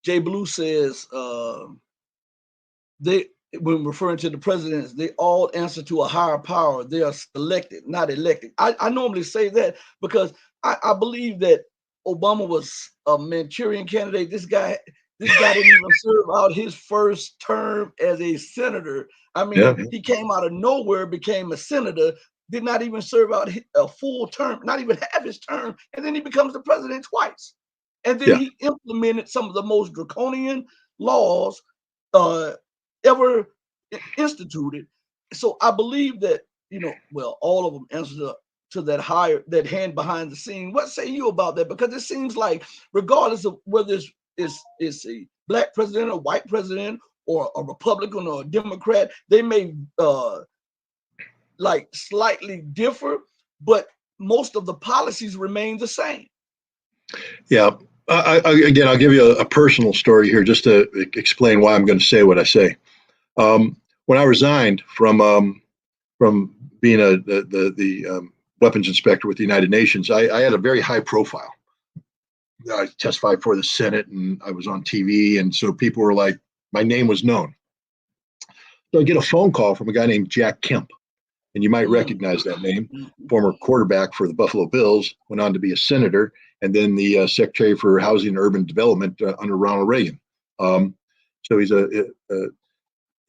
Jay Blue says they, when referring to the presidents, they all answer to a higher power. They are selected, not elected. I normally say that because I believe that Obama was a Manchurian candidate. This guy didn't even serve out his first term as a senator. I mean, he came out of nowhere, became a senator, did not even serve out a full term, not even half his term, and then he becomes the president twice. And then he implemented some of the most draconian laws ever instituted. So I believe that, well, all of them answer to that hand behind the scene. What say you about that? Because it seems like regardless of whether it's a black president, a white president, or a Republican or a Democrat, they may like slightly differ, but most of the policies remain the same. Yeah. Again, I'll give you a personal story here just to explain why I'm going to say what I say. When I resigned from being the weapons inspector with the United Nations, I had a very high profile. I testified for the Senate and I was on TV, and so people were like, my name was known. So I get a phone call from a guy named Jack Kemp, and you might recognize that name. Former quarterback for the Buffalo Bills, went on to be a senator, and then the Secretary for Housing and Urban Development under Ronald Reagan. So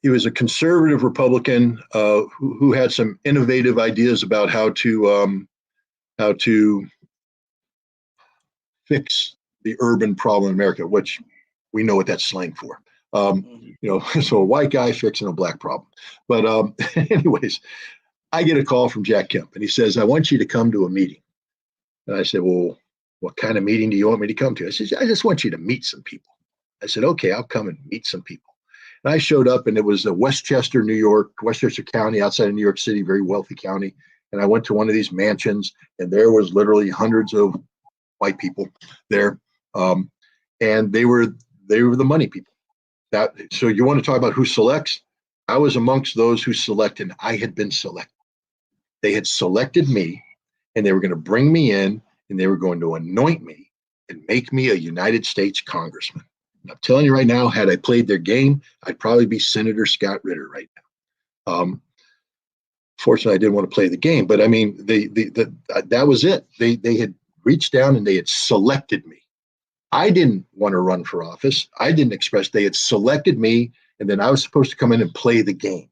he was a conservative Republican who had some innovative ideas about how to fix the urban problem in America, which we know what that's slang for. So a white guy fixing a black problem. But anyways, I get a call from Jack Kemp, and he says, I want you to come to a meeting. And I said, well, what kind of meeting do you want me to come to? I said, I just want you to meet some people. I said, okay, I'll come and meet some people. And I showed up, and it was Westchester, New York, Westchester County, outside of New York City, very wealthy county. And I went to one of these mansions, and there was literally hundreds of white people there. And they were the money people. So you want to talk about who selects? I was amongst those who select, and I had been selected. They had selected me, and they were going to bring me in, and they were going to anoint me and make me a United States congressman. And I'm telling you right now, had I played their game, I'd probably be Senator Scott Ritter right now. Fortunately, I didn't want to play the game, but I mean, that was it. They had reached down and they had selected me. I didn't want to run for office. I didn't express. They had selected me, and then I was supposed to come in and play the game.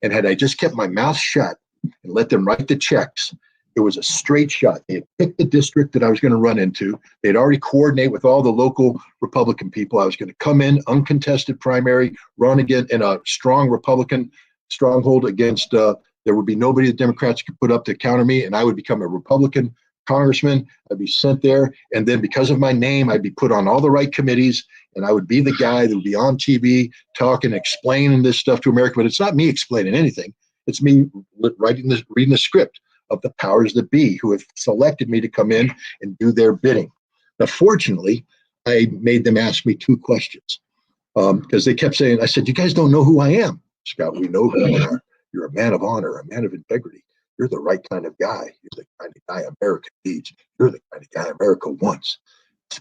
And had I just kept my mouth shut and let them write the checks, it was a straight shot. They had picked the district that I was going to run into. They'd already coordinated with all the local Republican people. I was going to come in, uncontested primary, run again in a strong Republican stronghold against, there would be nobody the Democrats could put up to counter me, and I would become a Republican congressman. I'd be sent there, and then because of my name, I'd be put on all the right committees, and I would be the guy that would be on TV talking, explaining this stuff to America. But it's not me explaining anything. It's me reading the script of the powers that be who have selected me to come in and do their bidding. Now, fortunately, I made them ask me two questions because they kept saying, I said, you guys don't know who I am. Scott, we know who you are. You're a man of honor, a man of integrity. You're the right kind of guy. You're the kind of guy America needs. You're the kind of guy America wants.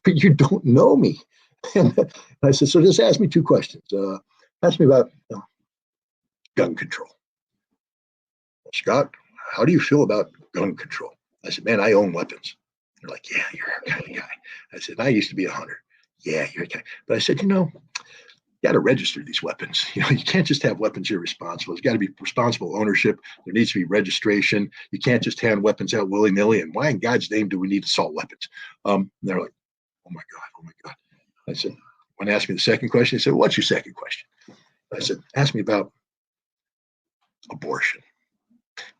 But you don't know me. And I said, so just ask me two questions. Ask me about gun control. Scott, how do you feel about gun control? I said, man, I own weapons. They're like, yeah, you're a kind of guy. I said, I used to be a hunter. Yeah, you're a guy. But I said, you got to register these weapons. You can't just have weapons irresponsible. It's got to be responsible ownership. There needs to be registration. You can't just hand weapons out willy-nilly. And why in God's name do we need assault weapons? They're like, oh my God. I said, when they asked me the second question, they said, what's your second question? I said, ask me about abortion.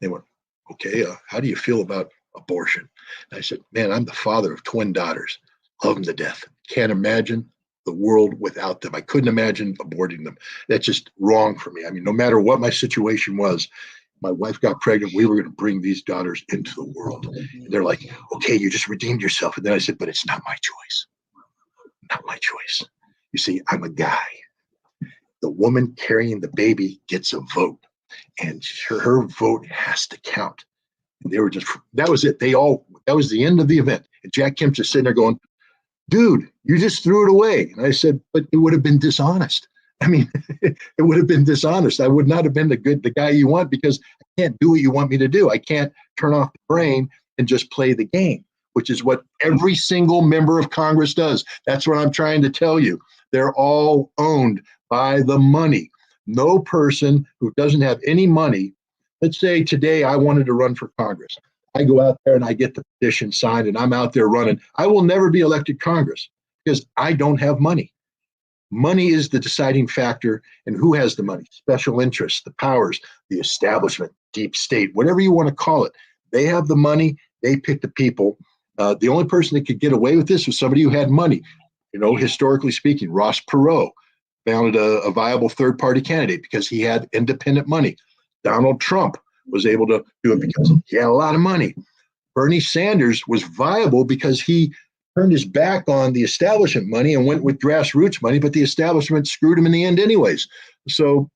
They went, okay, how do you feel about abortion? And I said, man, I'm the father of twin daughters. Love them to death. Can't imagine the world without them. I couldn't imagine aborting them. That's just wrong for me. I mean, no matter what my situation was, my wife got pregnant. We were going to bring these daughters into the world. And they're like, okay, you just redeemed yourself. And then I said, but it's not my choice. Not my choice. You see, I'm a guy. The woman carrying the baby gets a vote, and her vote has to count. And they were just, that was it. That was the end of the event. And Jack Kemp just sitting there going, dude, you just threw it away. And I said, but it would have been dishonest. I mean, it would have been dishonest. I would not have been the guy you want, because I can't do what you want me to do. I can't turn off the brain and just play the game, which is what every single member of Congress does. That's what I'm trying to tell you. They're all owned by the money. No person who doesn't have any money, let's say today I wanted to run for Congress. I go out there and I get the petition signed and I'm out there running. I will never be elected Congress because I don't have money. Money is the deciding factor, and who has the money? Special interests, the powers, the establishment, deep state, whatever you want to call it. They have the money. They pick the people. The only person that could get away with this was somebody who had money. You know, historically speaking, Ross Perot founded a viable third-party candidate because he had independent money. Donald Trump was able to do it because he had a lot of money. Bernie Sanders was viable because he turned his back on the establishment money and went with grassroots money, but the establishment screwed him in the end anyways. So,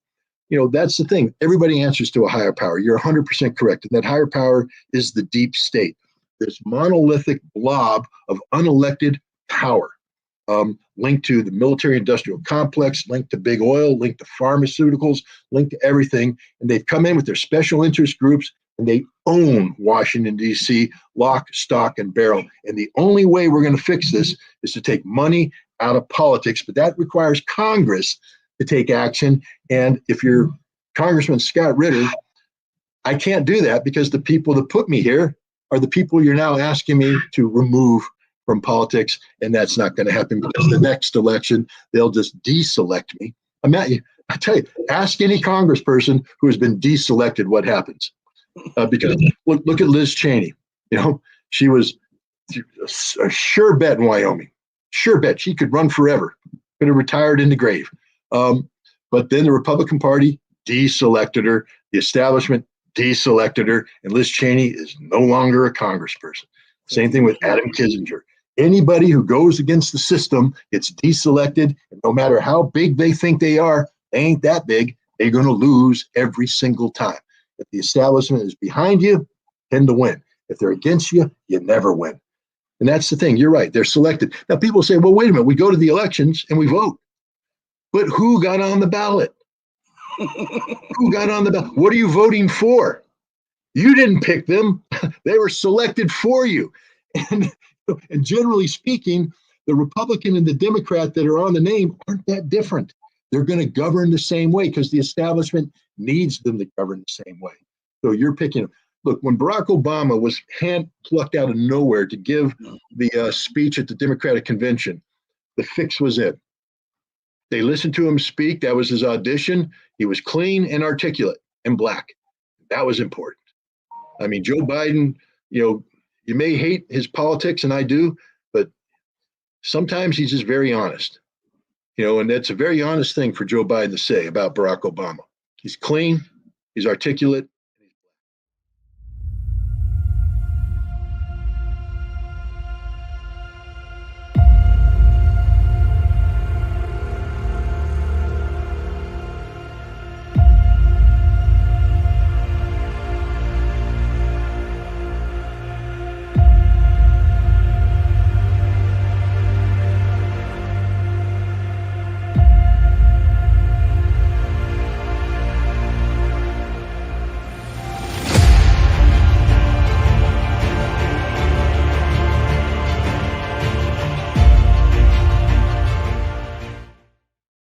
you know, that's the thing. Everybody answers to a higher power. You're 100% correct. And that higher power is the deep state, this monolithic blob of unelected power, linked to the military industrial complex, linked to big oil, linked to pharmaceuticals, linked to everything. And they've come in with their special interest groups, and they own Washington, D.C., lock, stock, and barrel. And the only way we're going to fix this is to take money out of politics, but that requires Congress to take action. And if you're Congressman Scott Ritter, I can't do that because the people that put me here are the people you're now asking me to remove from politics, and that's not going to happen because the next election, they'll just deselect me. I tell you, ask any congressperson who has been deselected what happens. Because look at Liz Cheney. You know, she was a sure bet in Wyoming. Sure bet she could run forever. Could have retired in the grave. But then the Republican Party deselected her. The establishment deselected her. And Liz Cheney is no longer a congressperson. Same thing with Adam Kinzinger. Anybody who goes against the system gets deselected. And no matter how big they think they are, they ain't that big. They're going to lose every single time. If the establishment is behind you, tend to win. If they're against you, you never win. And that's the thing. You're right. They're selected. Now, people say, well, wait a minute. We go to the elections and we vote. But who got on the ballot? Who got on the ballot? What are you voting for? You didn't pick them. They were selected for you. And generally speaking, the Republican and the Democrat that are on the name aren't that different. They're going to govern the same way because the establishment needs them to govern the same way. So you're picking. Look, when Barack Obama was hand-plucked out of nowhere to give the speech at the Democratic Convention, the fix was in. They listened to him speak. That was his audition. He was clean and articulate and black. That was important. I mean, Joe Biden, you know, you may hate his politics, and I do, but sometimes he's just very honest. You know, and that's a very honest thing for Joe Biden to say about Barack Obama. He's clean, he's articulate,